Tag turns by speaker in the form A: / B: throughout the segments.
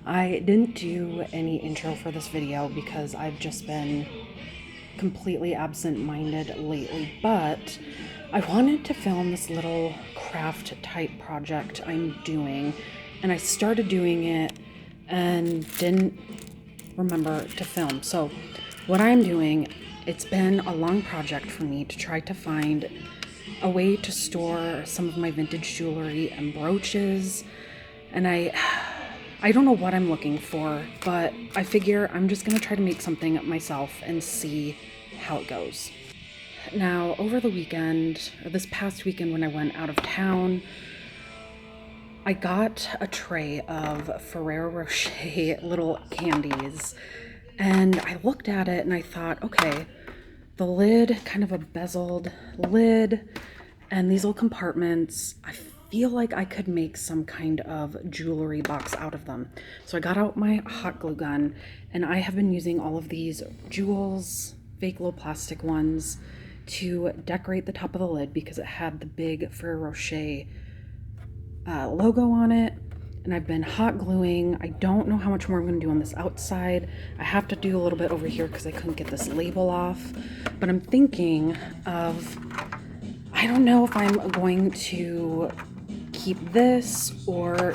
A: I didn't do any intro for this video because I've just been completely absent-minded lately, but I wanted to film this little craft type project I'm doing, and I started doing it and didn't remember to film. So what I'm doing, it's been a long project for me to try to find a way to store some of my vintage jewelry and brooches, and I don't know what I'm looking for, but I figure I'm just gonna try to make something myself and see how it goes. Now, over the weekend, or this past weekend when I went out of town, I got a tray of Ferrero Rocher little candies, and I looked at it and I thought, okay, the lid, kind of a bezeled lid, and these little compartments, I feel like I could make some kind of jewelry box out of them. So I got out my hot glue gun, and I have been using all of these jewels, fake little plastic ones, to decorate the top of the lid because it had the big Ferrero Rocher logo on it. And I've been hot gluing. I don't know how much more I'm going to do on this outside. I have to do a little bit over here because I couldn't get this label off. But I'm thinking of, I don't know if I'm going to keep this or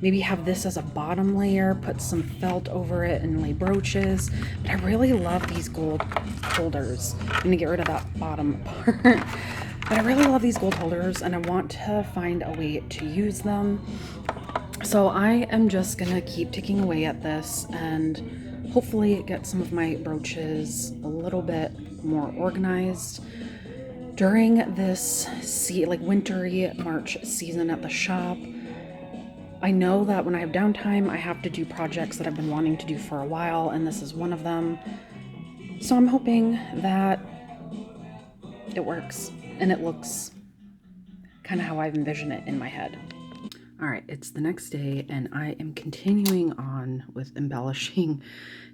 A: maybe have this as a bottom layer, put some felt over it and lay brooches. But I really love these gold holders. I'm going to get rid of that bottom part. But I really love these gold holders and I want to find a way to use them. So I am just gonna keep ticking away at this and hopefully get some of my brooches a little bit more organized. During this wintry March season at the shop, I know that when I have downtime, I have to do projects that I've been wanting to do for a while, and this is one of them. So I'm hoping that it works and it looks kind of how I envision it in my head. All right, it's the next day and I am continuing on with embellishing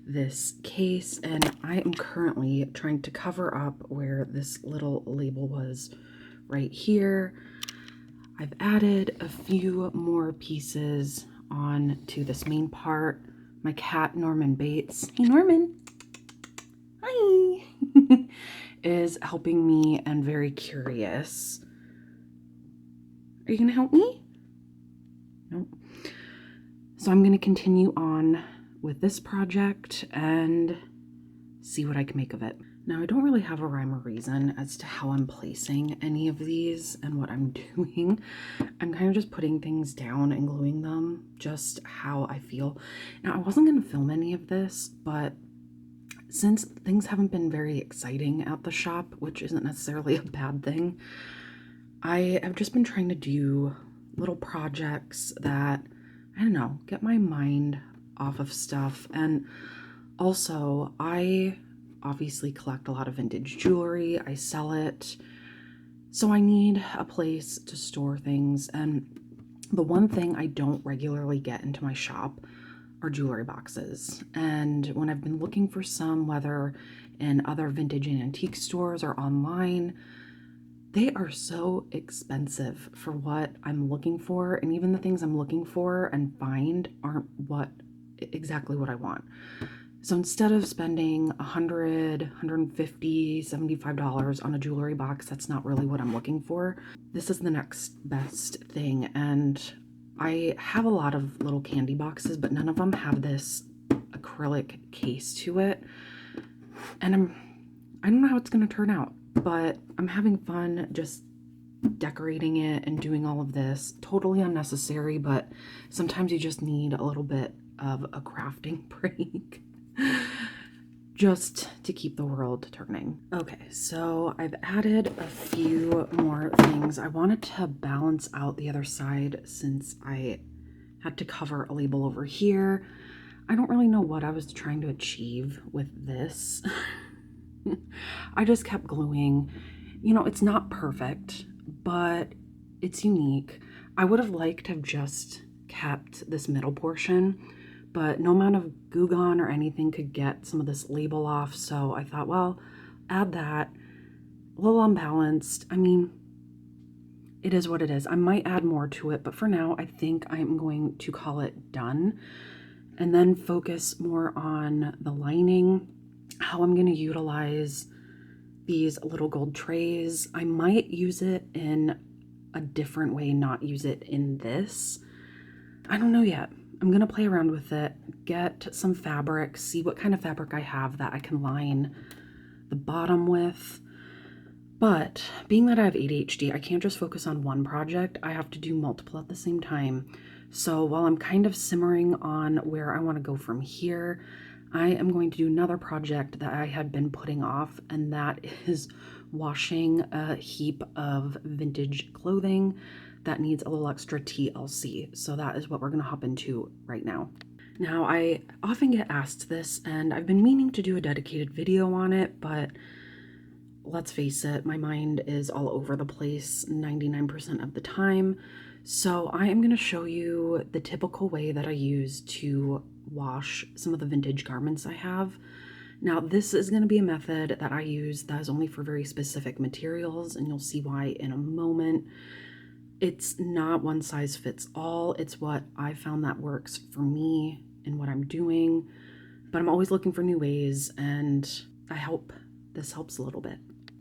A: this case, and I am currently trying to cover up where this little label was right here. I've added a few more pieces on to this main part. My cat, Norman Bates, hey Norman, hi, is helping me and very curious. Are you gonna help me? Nope. So I'm going to continue on with this project and see what I can make of it. Now, I don't really have a rhyme or reason as to how I'm placing any of these and what I'm doing. I'm kind of just putting things down and gluing them just how I feel. Now, I wasn't going to film any of this, but since things haven't been very exciting at the shop, which isn't necessarily a bad thing, I have just been trying to do little projects that, I don't know, get my mind off of stuff. And also, I obviously collect a lot of vintage jewelry. I sell it. So I need a place to store things. And the one thing I don't regularly get into my shop are jewelry boxes. And when I've been looking for some, whether in other vintage and antique stores or online, they are so expensive for what I'm looking for, and even the things I'm looking for and find aren't exactly what I want. So instead of spending $100, $150, $75 on a jewelry box, that's not really what I'm looking for. This is the next best thing, and I have a lot of little candy boxes, but none of them have this acrylic case to it, and I don't know how it's going to turn out. But I'm having fun just decorating it and doing all of this. Totally unnecessary, but sometimes you just need a little bit of a crafting break just to keep the world turning. Okay, so I've added a few more things. I wanted to balance out the other side since I had to cover a label over here. I don't really know what I was trying to achieve with this. I just kept gluing. You know, it's not perfect, but it's unique. I would have liked to have just kept this middle portion, but no amount of Goo Gone or anything could get some of this label off, so I thought, well, add that. A little unbalanced. I mean, it is what it is. I might add more to it, but for now, I think I'm going to call it done and then focus more on the lining, how I'm going to utilize these little gold trays. I might use it in a different way, not use it in this. I don't know yet. I'm going to play around with it, get some fabric, see what kind of fabric I have that I can line the bottom with. But being that I have ADHD, I can't just focus on one project. I have to do multiple at the same time. So while I'm kind of simmering on where I want to go from here, I am going to do another project that I had been putting off, and that is washing a heap of vintage clothing that needs a little extra TLC. So that is what we're going to hop into right now. Now, I often get asked this, and I've been meaning to do a dedicated video on it, but let's face it, my mind is all over the place 99% of the time. So I am going to show you the typical way that I use to wash some of the vintage garments I have. Now, this is going to be a method that I use that is only for very specific materials, and you'll see why in a moment. It's not one size fits all. It's what I found that works for me and what I'm doing, but I'm always looking for new ways, and I hope this helps a little bit.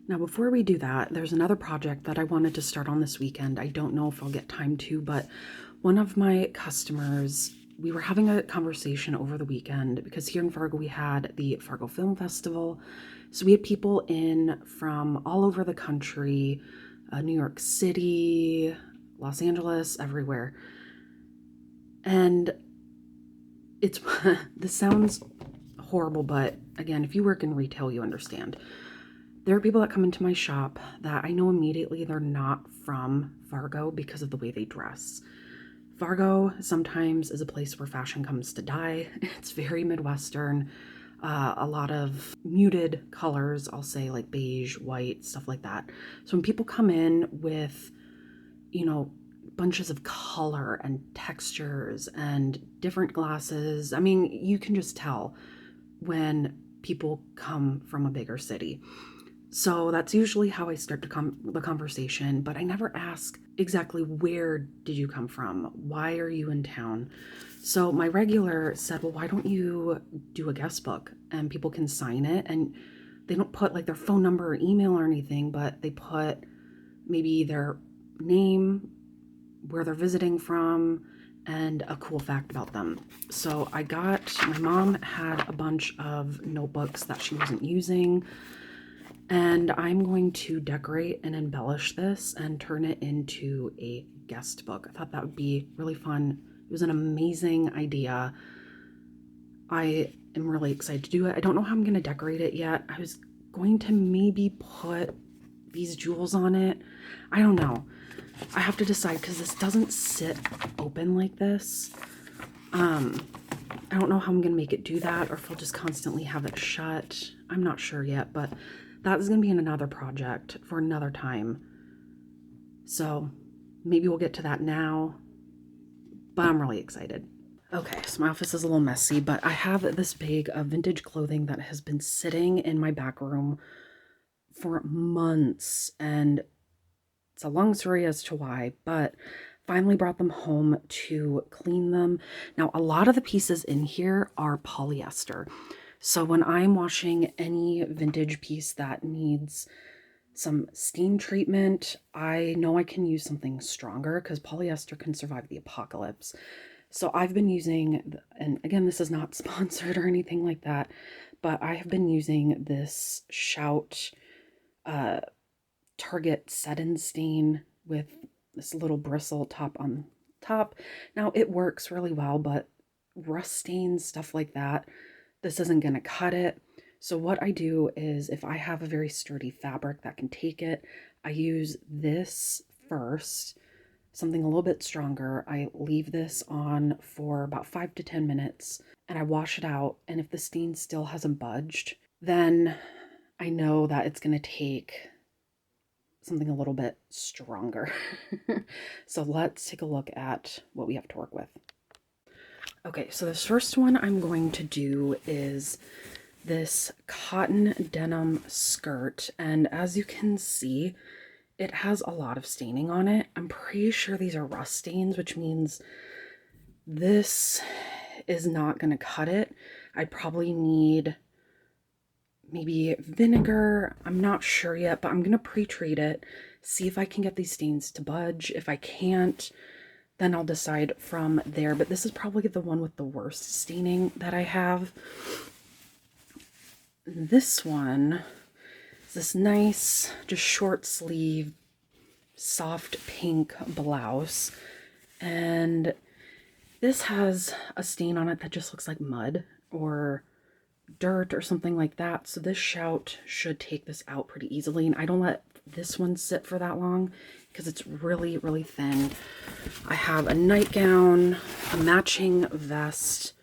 A: Now, before we do that, there's another project that I wanted to start on this weekend. I don't know if I'll get time to, but one of my customers, we were having a conversation over the weekend because here in Fargo, we had the Fargo Film Festival. So we had people in from all over the country, New York City, Los Angeles, everywhere. And it's, this sounds horrible, but again, if you work in retail, you understand. There are people that come into my shop that I know immediately they're not from Fargo because of the way they dress. Fargo sometimes is a place where fashion comes to die. It's very Midwestern, a lot of muted colors, I'll say, like beige, white, stuff like that. So when people come in with, you know, bunches of color and textures and different glasses, I mean, you can just tell when people come from a bigger city. So that's usually how I start the conversation, but I never ask exactly where did you come from? Why are you in town? So my regular said, well, why don't you do a guest book and people can sign it? And they don't put like their phone number or email or anything, but they put maybe their name, where they're visiting from, and a cool fact about them. So my mom had a bunch of notebooks that she wasn't using, and I'm going to decorate and embellish this and turn it into a guest book. I thought that would be really fun. It was an amazing idea. I am really excited to do it. I don't know how I'm going to decorate it yet. I was going to maybe put these jewels on it. I don't know. I have to decide because this doesn't sit open like this. I don't know how I'm going to make it do that, or if I'll just constantly have it shut. I'm not sure yet, but that is going to be another project for another time. So maybe we'll get to that now, but I'm really excited. Okay, so my office is a little messy, but I have this bag of vintage clothing that has been sitting in my back room for months, and it's a long story as to why, but finally brought them home to clean them. Now, a lot of the pieces in here are polyester. So when I'm washing any vintage piece that needs some steam treatment, I know I can use something stronger because polyester can survive the apocalypse. So I've been using, and again, this is not sponsored or anything like that, but I have been using this Shout Target Set and Stain with this little bristle top on top. Now it works really well, but rust stains, stuff like that, this isn't going to cut it. So what I do is if I have a very sturdy fabric that can take it, I use this first, something a little bit stronger. I leave this on for about 5 to 10 minutes and I wash it out. And if the stain still hasn't budged, then I know that it's going to take something a little bit stronger. So let's take a look at what we have to work with. Okay, so this first one I'm going to do is this cotton denim skirt, and as you can see, it has a lot of staining on it. I'm pretty sure these are rust stains, which means this is not going to cut it. I probably need maybe vinegar. I'm not sure yet, but I'm going to pre-treat it, see if I can get these stains to budge. If I can't, then I'll decide from there. But this is probably the one with the worst staining that I have. This one is this nice, just short sleeve, soft pink blouse. And this has a stain on it that just looks like mud or dirt or something like that. So this shout should take this out pretty easily. And I don't let this one sit for that long because it's really, really thin. I have a nightgown, a matching vest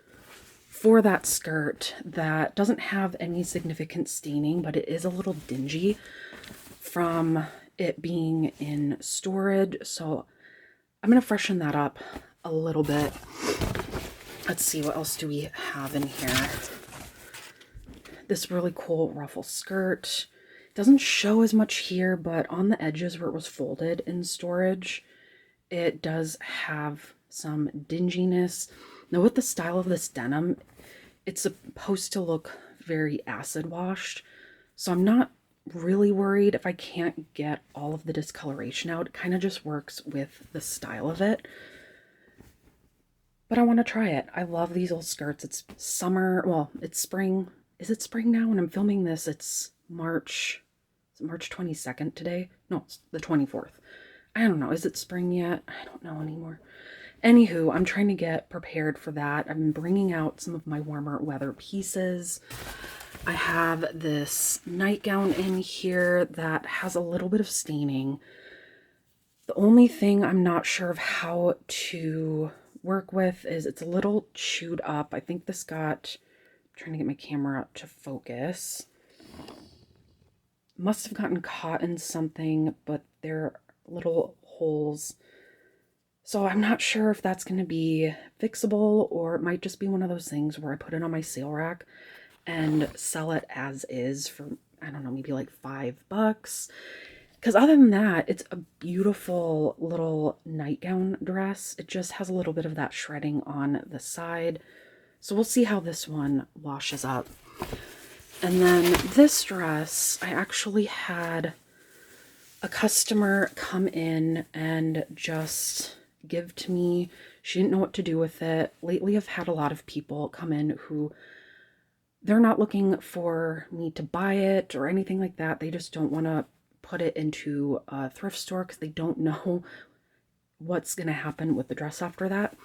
A: for that skirt that doesn't have any significant staining, but it is a little dingy from it being in storage. So I'm going to freshen that up a little bit. Let's see, what else do we have in here? This really cool ruffle skirt. Doesn't show as much here, but on the edges where it was folded in storage, it does have some dinginess. Now with the style of this denim, it's supposed to look very acid washed. So I'm not really worried if I can't get all of the discoloration out. It kind of just works with the style of it. But I want to try it. I love these old skirts. It's summer. Well, it's spring. Is it spring now? When I'm filming this, it's March. Is it March 22nd today? No, it's the 24th. I don't know. Is it spring yet? I don't know anymore. Anywho, I'm trying to get prepared for that. I'm bringing out some of my warmer weather pieces. I have this nightgown in here that has a little bit of staining. The only thing I'm not sure of how to work with is it's a little chewed up. I think this got, I'm trying to get my camera to focus. Must have gotten caught in something, but there are little holes. So I'm not sure if that's going to be fixable, or it might just be one of those things where I put it on my sale rack and sell it as is for, I don't know, maybe like $5. Because other than that, it's a beautiful little nightgown dress. It just has a little bit of that shredding on the side. So we'll see how this one washes up. And then this dress, I actually had a customer come in and just give to me. She didn't know what to do with it. Lately, I've had a lot of people come in who they're not looking for me to buy it or anything like that. They just don't want to put it into a thrift store because they don't know what's going to happen with the dress after that.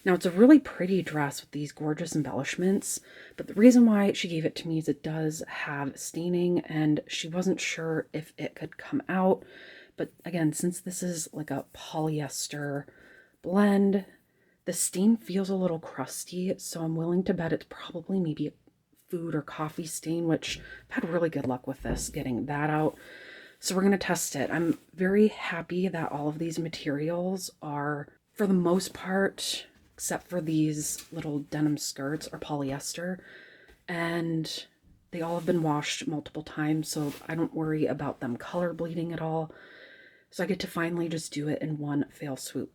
A: Now, it's a really pretty dress with these gorgeous embellishments, but the reason why she gave it to me is it does have staining, and she wasn't sure if it could come out. But again, since this is like a polyester blend, the stain feels a little crusty, so I'm willing to bet it's probably maybe a food or coffee stain, which I've had really good luck with this, getting that out. So we're going to test it. I'm very happy that all of these materials are, for the most part, except for these little denim skirts, are polyester. And they all have been washed multiple times, so I don't worry about them color bleeding at all. So I get to finally just do it in one fell swoop.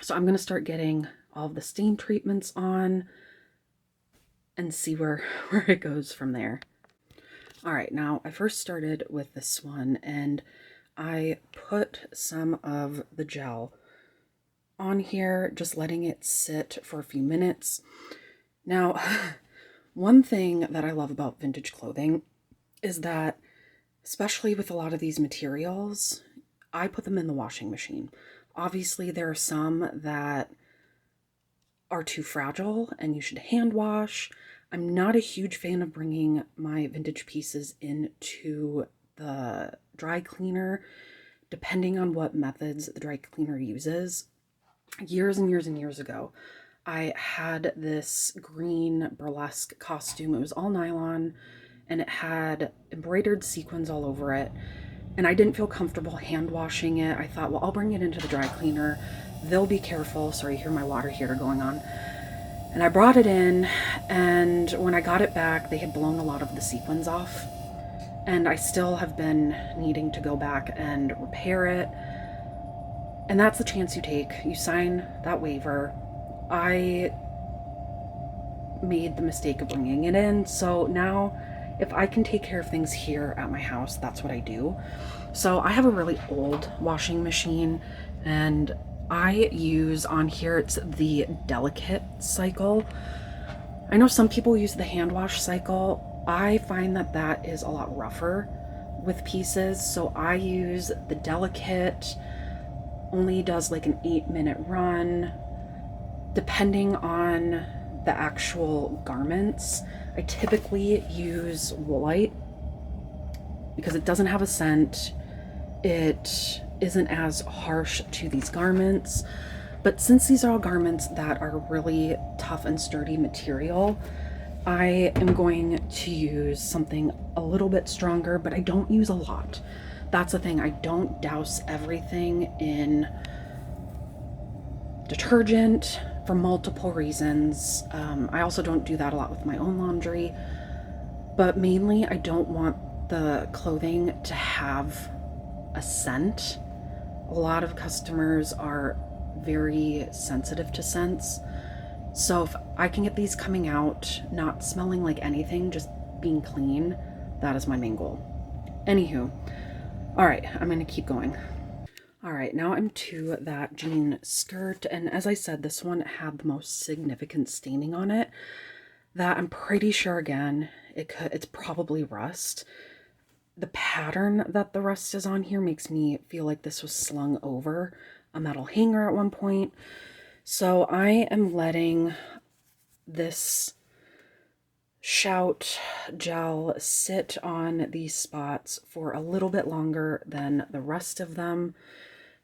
A: So I'm going to start getting all of the stain treatments on and see where it goes from there. All right, now I first started with this one, and I put some of the gel on here, just letting it sit for a few minutes. Now, one thing that I love about vintage clothing is that, especially with a lot of these materials, I put them in the washing machine. Obviously, there are some that are too fragile and you should hand wash. I'm not a huge fan of bringing my vintage pieces into the dry cleaner, depending on what methods the dry cleaner uses. Years and years and years ago, I had this green burlesque costume. It was all nylon and it had embroidered sequins all over it. And I didn't feel comfortable hand washing it. I thought, well, I'll bring it into the dry cleaner. They'll be careful. Sorry, you hear my water heater going on. And I brought it in, and when I got it back, they had blown a lot of the sequins off. and I still have been needing to go back and repair it. And that's the chance you take. You sign that waiver. I made the mistake of bringing it in, so now if I can take care of things here at my house, that's what I do. So I have a really old washing machine, and I use on here, it's the delicate cycle. I know some people use the hand wash cycle. I find that that is a lot rougher with pieces, so I use the delicate. Only does like an 8-minute run. Depending on the actual garments, I typically use Woolite because it doesn't have a scent. It isn't as harsh to these garments. But since these are all garments that are really tough and sturdy material, I am going to use something a little bit stronger, but I don't use a lot. That's the thing. I don't douse everything in detergent for multiple reasons. I also don't do that a lot with my own laundry, but mainly I don't want the clothing to have a scent. A lot of customers are very sensitive to scents. So if I can get these coming out, not smelling like anything, just being clean, that is my main goal. Anywho, all right, I'm gonna keep going. All right, now I'm to that jean skirt, and as I said, this one had the most significant staining on it. That I'm pretty sure, again, it's probably rust. The pattern that the rust is on here makes me feel like this was slung over a metal hanger at one point. So I am letting this Shout gel sit on these spots for a little bit longer than the rest of them.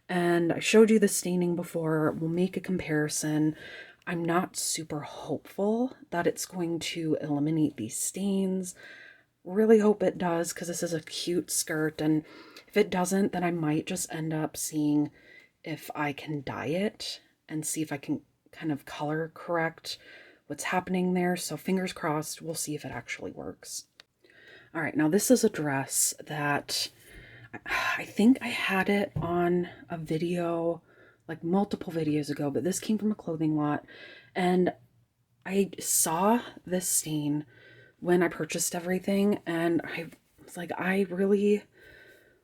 A: And I showed you the staining before. We'll make a comparison. I'm not super hopeful that it's going to eliminate these stains. Really hope it does, because this is a cute skirt, and if it doesn't, then I might just end up seeing if I can dye it and see if I can kind of color correct what's happening there. So fingers crossed, we'll see if it actually works. All right, now this is a dress that I think I had it on a video like multiple videos ago, but this came from a clothing lot, and I saw this stain when I purchased everything, and I was like, I really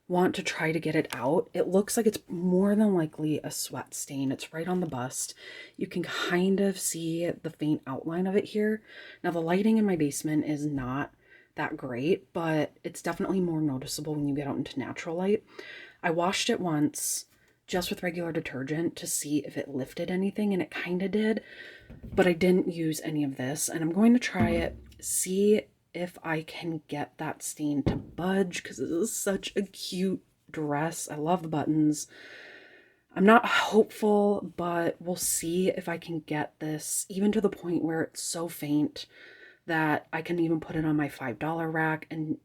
A: want to try to get it out. It looks like it's more than likely a sweat stain. It's right on the bust. You can kind of see the faint outline of it here. Now the lighting in my basement is not that great, but it's definitely more noticeable when you get out into natural light. I washed it once just with regular detergent to see if it lifted anything, and it kind of did, but I didn't use any of this, and I'm going to try it, see if I can get that stain to budge, because this is such a cute dress. I love the buttons. I'm not hopeful, but we'll see if I can get this even to the point where it's so faint that I can even put it on my $5 rack and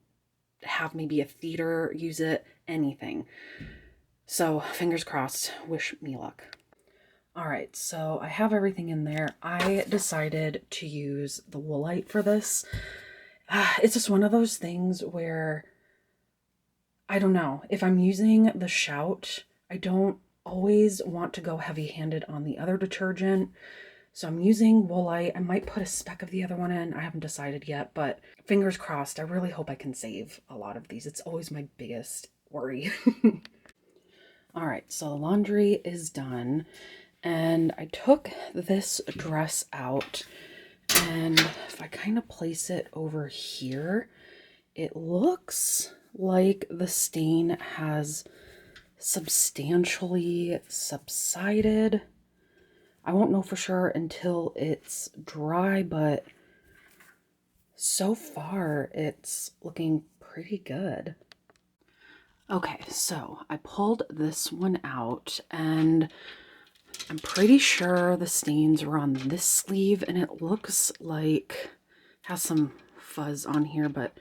A: have maybe a theater use it, anything. So fingers crossed, wish me luck. All right, so I have everything in there. I decided to use the Woolite for this. It's just one of those things where, I don't know, if I'm using the Shout, I don't always want to go heavy-handed on the other detergent. So I'm using Woolite. I might put a speck of the other one in. I haven't decided yet, but fingers crossed. I really hope I can save a lot of these. It's always my biggest worry. All right, so the laundry is done, and I took this dress out, and if I kind of place it over here, it looks like the stain has substantially subsided. I won't know for sure until it's dry, but so far it's looking pretty good. Okay, so I pulled this one out, and I'm pretty sure the stains are on this sleeve, and it looks like it has some fuzz on here, but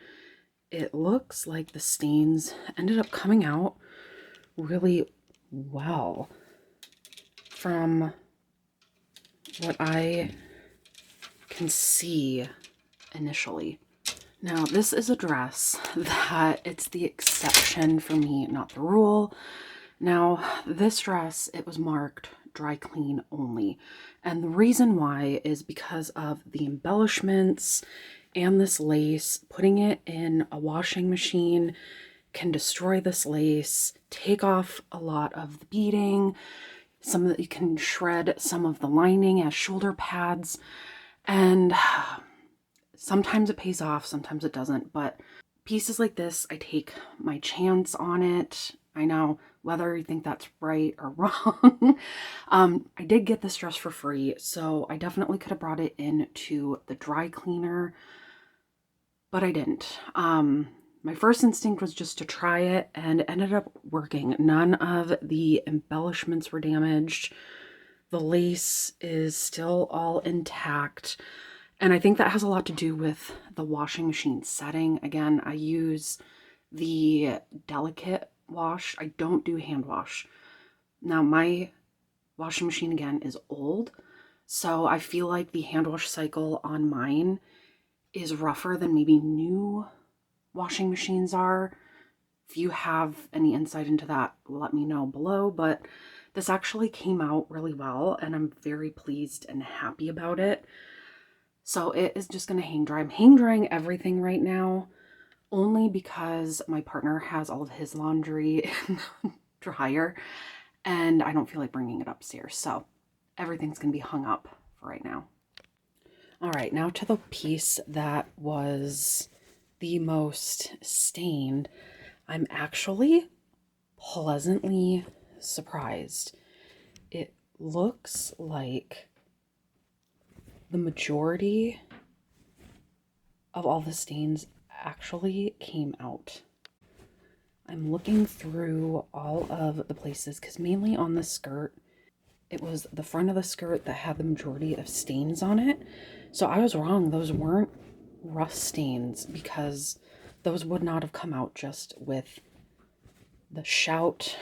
A: it looks like the stains ended up coming out really well from what I can see initially. Now, this is a dress that it's the exception for me, not the rule. Now, this dress, it was marked dry clean only. And the reason why is because of the embellishments and this lace. Putting it in a washing machine can destroy this lace, take off a lot of the beading. Some of you can shred some of the lining as shoulder pads. And sometimes it pays off, sometimes it doesn't, but pieces like this, I take my chance on it. I know whether you think that's right or wrong. I did get this dress for free, so I definitely could have brought it into the dry cleaner, but I didn't. My first instinct was just to try it, and it ended up working. None of the embellishments were damaged. The lace is still all intact. And I think that has a lot to do with the washing machine setting. Again, I use the delicate wash. I don't do hand wash. Now, my washing machine, again, is old. So I feel like the hand wash cycle on mine is rougher than maybe new washing machines are. If you have any insight into that, let me know below. But this actually came out really well, and I'm very pleased and happy about it. So it is just going to hang dry. I'm hang drying everything right now only because my partner has all of his laundry in the dryer and I don't feel like bringing it upstairs. So everything's going to be hung up for right now. All right, now to the piece that was the most stained. I'm actually pleasantly surprised. It looks like the majority of all the stains actually came out. I'm looking through all of the places because mainly on the skirt, it was the front of the skirt that had the majority of stains on it. So I was wrong. Those weren't rust stains because those would not have come out just with the Shout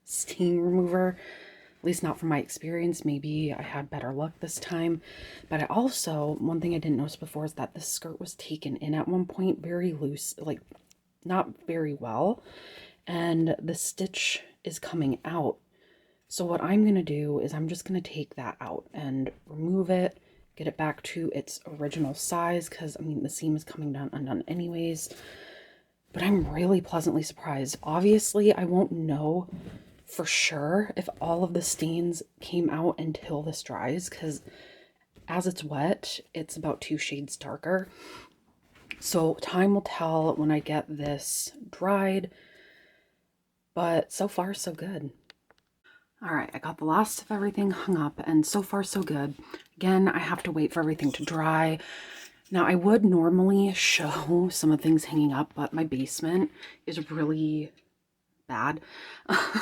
A: stain remover. At least not from my experience. Maybe I had better luck this time. But I also, one thing I didn't notice before is that this skirt was taken in at one point very loose, like not very well. And the stitch is coming out. So what I'm going to do is I'm just going to take that out and remove it, get it back to its original size. Because, I mean, the seam is coming down undone anyways. But I'm really pleasantly surprised. Obviously, I won't know for sure if all of the stains came out until this dries, because as it's wet, it's about 2 shades darker. So time will tell when I get this dried, but so far so good. All right, I got the last of everything hung up and so far so good. Again, I have to wait for everything to dry. Now, I would normally show some of the things hanging up, but my basement is really bad.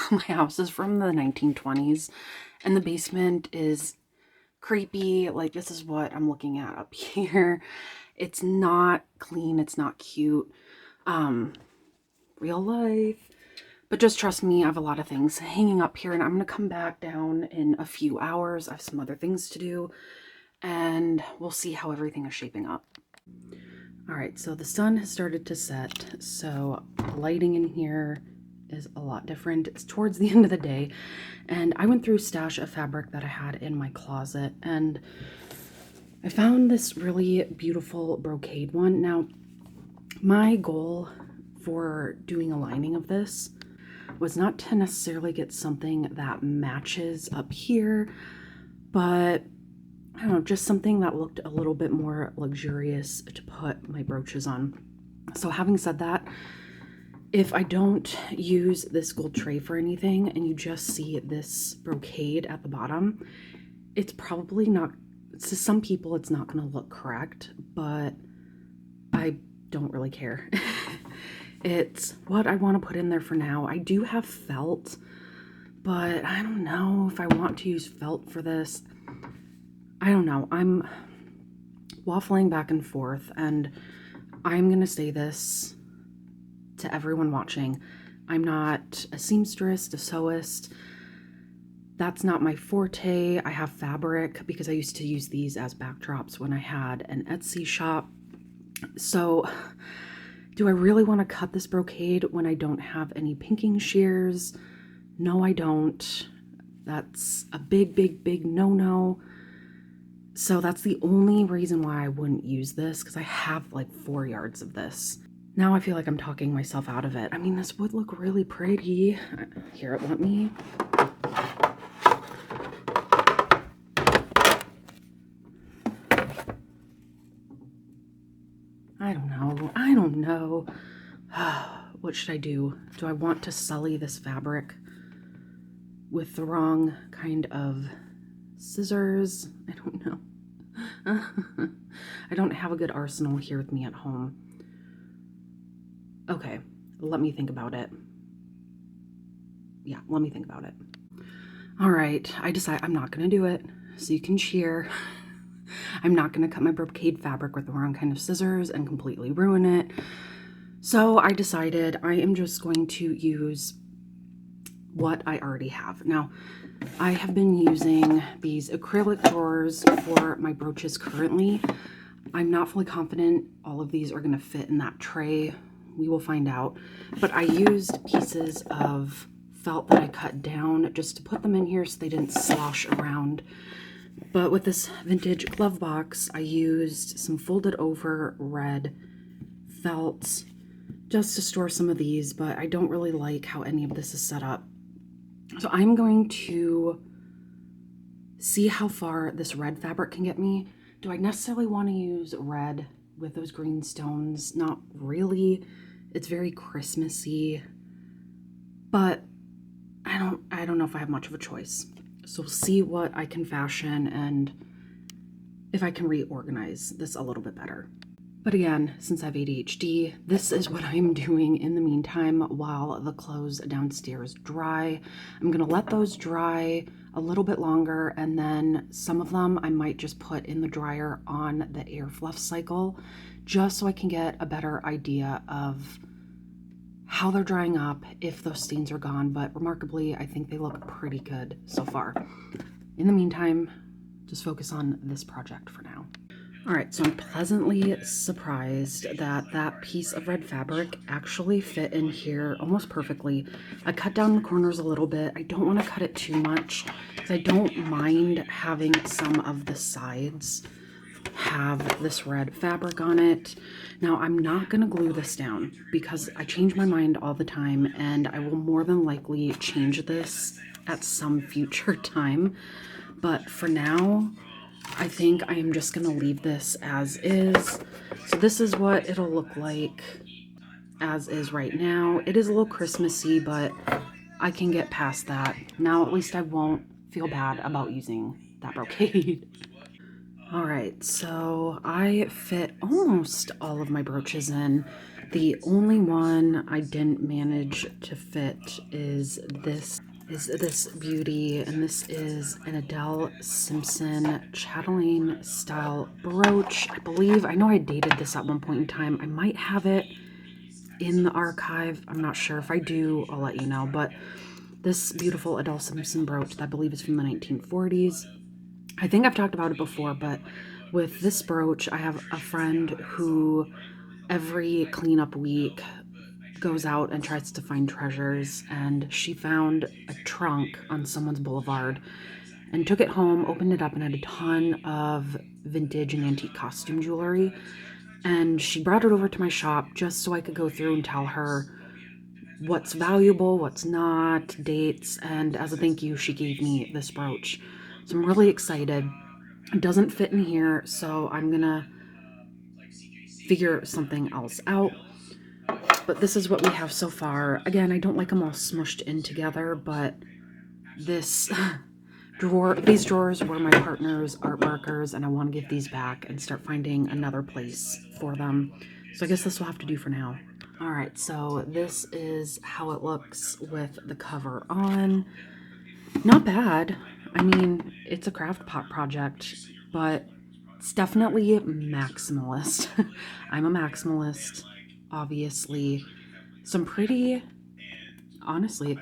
A: My house is from the 1920s and the basement is creepy. Like, this is what I'm looking at up here. It's not clean, it's not cute. Real life. But just trust me, I have a lot of things hanging up here and I'm gonna come back down in a few hours. I have some other things to do and we'll see how everything is shaping up. All right, so the sun has started to set, so the lighting in here is a lot different. It's towards the end of the day, and I went through a stash of fabric that I had in my closet, and I found this really beautiful brocade one. Now, my goal for doing a lining of this was not to necessarily get something that matches up here, but I don't know, just something that looked a little bit more luxurious to put my brooches on. So having said that, if I don't use this gold tray for anything and you just see this brocade at the bottom, it's probably not, to some people it's not going to look correct, but I don't really care. It's what I want to put in there for now. I do have felt, but I don't know if I want to use felt for this. I don't know. I'm waffling back and forth, and I'm going to say this to everyone watching. I'm not a seamstress, a sewist. That's not my forte. I have fabric because I used to use these as backdrops when I had an Etsy shop. So do I really want to cut this brocade when I don't have any pinking shears? No, I don't. That's a big, big, big no-no. So that's the only reason why I wouldn't use this, because I have like 4 yards of this. Now I feel like I'm talking myself out of it. I mean, this would look really pretty. Here, let me... I don't know. What should I do? Do I want to sully this fabric with the wrong kind of scissors? I don't know. I don't have a good arsenal here with me at home. Okay, let me think about it. Yeah, let me think about it. All right, I decide I'm not gonna do it, so you can cheer. I'm not gonna cut my brocade fabric with the wrong kind of scissors and completely ruin it. So I decided I am just going to use what I already have. Now, I have been using these acrylic drawers for my brooches currently. I'm not fully confident all of these are gonna fit in that tray. We will find out. But I used pieces of felt that I cut down just to put them in here so they didn't slosh around. But with this vintage glove box, I used some folded over red felt just to store some of these, but I don't really like how any of this is set up. So I'm going to see how far this red fabric can get me. Do I necessarily want to use red with those green stones? Not really. It's very Christmassy, but I don't know if I have much of a choice. So we'll see what I can fashion and if I can reorganize this a little bit better. But again, since I have ADHD, this is what I'm doing in the meantime while the clothes downstairs dry. I'm gonna let those dry a little bit longer, and then some of them I might just put in the dryer on the air fluff cycle, just so I can get a better idea of how they're drying up, if those stains are gone. But remarkably, I think they look pretty good so far. In the meantime, just focus on this project for now. All right, so I'm pleasantly surprised that that piece of red fabric actually fit in here almost perfectly. I cut down the corners a little bit. I don't want to cut it too much because I don't mind having some of the sides have this red fabric on it. Now, I'm not going to glue this down because I change my mind all the time, and I will more than likely change this at some future time. But for now, I think I am just gonna leave this as is. So this is what it'll look like as is right now. It is a little Christmassy, but I can get past that. Now at least I won't feel bad about using that brocade. All right, so I fit almost all of my brooches in. The only one I didn't manage to fit is this beauty, and this is an Adele Simpson chatelaine style brooch. I know I dated this at one point in time. I might have it in the archive. I'm not sure. If I do, I'll let you know. But this beautiful Adele Simpson brooch that I believe is from the 1940s. I think I've talked about it before, but with this brooch, I have a friend who every cleanup week goes out and tries to find treasures, and she found a trunk on someone's boulevard and took it home, opened it up, and had a ton of vintage and antique costume jewelry. And she brought it over to my shop just so I could go through and tell her what's valuable, what's not, dates, and as a thank you, she gave me this brooch. So I'm really excited. It doesn't fit in here, so I'm gonna figure something else out. But this is what we have so far. Again, I don't like them all smushed in together, but this these drawers were my partner's art markers, and I want to give these back and start finding another place for them. So I guess this will have to do for now. All right, so this is how it looks with the cover on. Not bad. I mean, it's a craft pot project, but it's definitely maximalist. I'm a maximalist, obviously. So I'm pretty, honestly,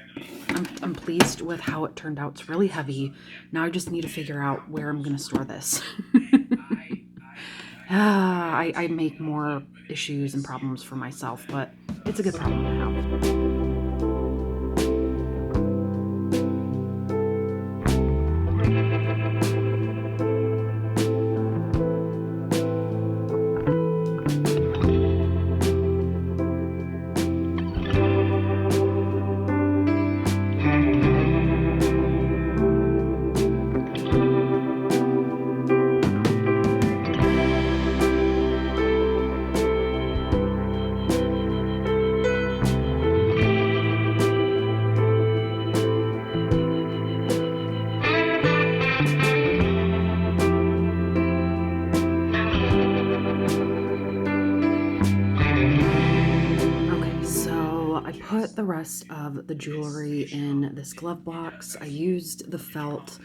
A: I'm pleased with how it turned out. It's really heavy. Now I just need to figure out where I'm gonna store this. I make more issues and problems for myself, but it's a good problem to have. Okay, so I put the rest of the jewelry in this glove box. I used the felt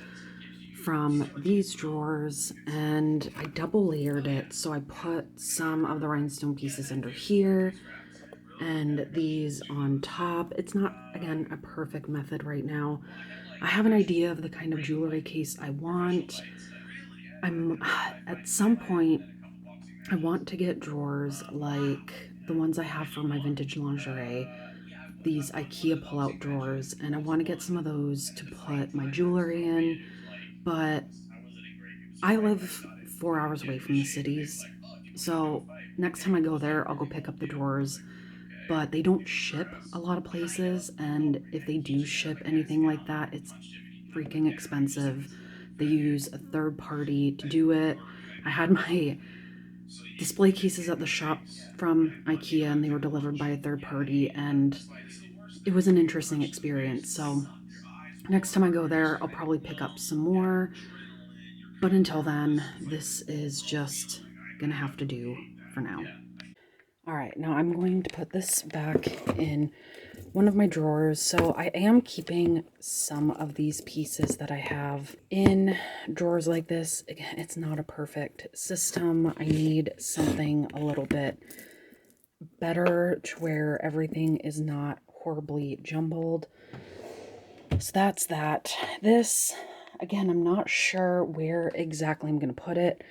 A: from these drawers and I double layered it. So I put some of the rhinestone pieces under here and these on top. It's not, again, a perfect method right now. I have an idea of the kind of jewelry case I want. At some point, I want to get drawers like the ones I have for my vintage lingerie, these IKEA pull-out drawers, and I want to get some of those to put my jewelry in, but I live 4 hours away from the cities, so next time I go there, I'll go pick up the drawers, but they don't ship a lot of places, and if they do ship anything like that, it's freaking expensive. They use a third party to do it. I had my display cases at the shop from IKEA and they were delivered by a third party, and it was an interesting experience. So next time I go there, I'll probably pick up some more. But until then, this is just gonna have to do for now. All right, now I'm going to put this back in one of my drawers. So I am keeping some of these pieces that I have in drawers like this. Again, it's not a perfect system. I need something a little bit better to where everything is not horribly jumbled. So that's that. This, again, I'm not sure where exactly I'm going to put it.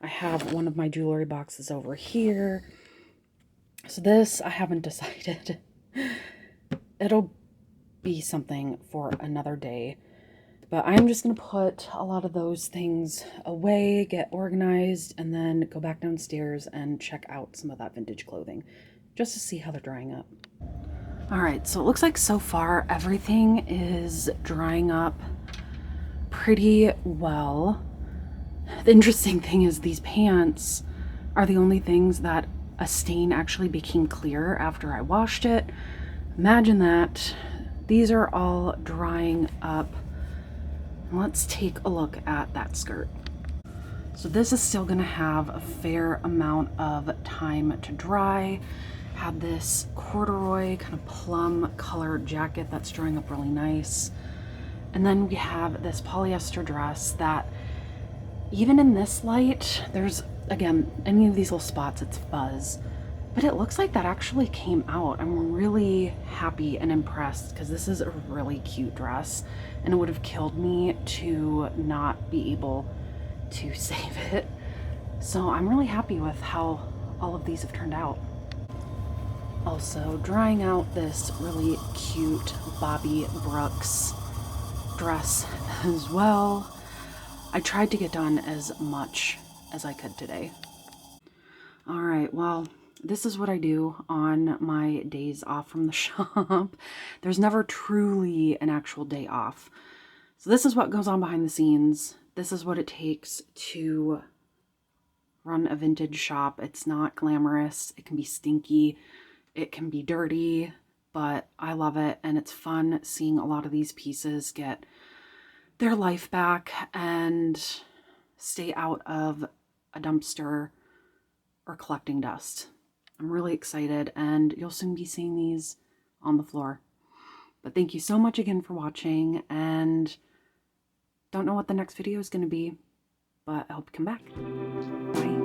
A: I have one of my jewelry boxes over here. So this, I haven't decided. It'll be something for another day. But I'm just going to put a lot of those things away, get organized, and then go back downstairs and check out some of that vintage clothing just to see how they're drying up. All right, so it looks like so far everything is drying up pretty well. The interesting thing is these pants are the only things that a stain actually became clear after I washed it. Imagine that. These are all drying up. Let's take a look at that skirt. So this is still gonna have a fair amount of time to dry. Had this corduroy kind of plum colored jacket that's drying up really nice. And then we have this polyester dress that even in this light, there's, again, any of these little spots, it's fuzz. But it looks like that actually came out. I'm really happy and impressed because this is a really cute dress and it would have killed me to not be able to save it. So I'm really happy with how all of these have turned out. Also drying out this really cute Bobby Brooks dress as well. I tried to get done as much as I could today. All right, well, this is what I do on my days off from the shop. There's never truly an actual day off. So this is what goes on behind the scenes. This is what it takes to run a vintage shop. It's not glamorous. It can be stinky. It can be dirty, but I love it. And it's fun seeing a lot of these pieces get their life back and stay out of a dumpster or collecting dust. I'm really excited and you'll soon be seeing these on the floor. But thank you so much again for watching, and don't know what the next video is going to be, but I hope you come back. Bye.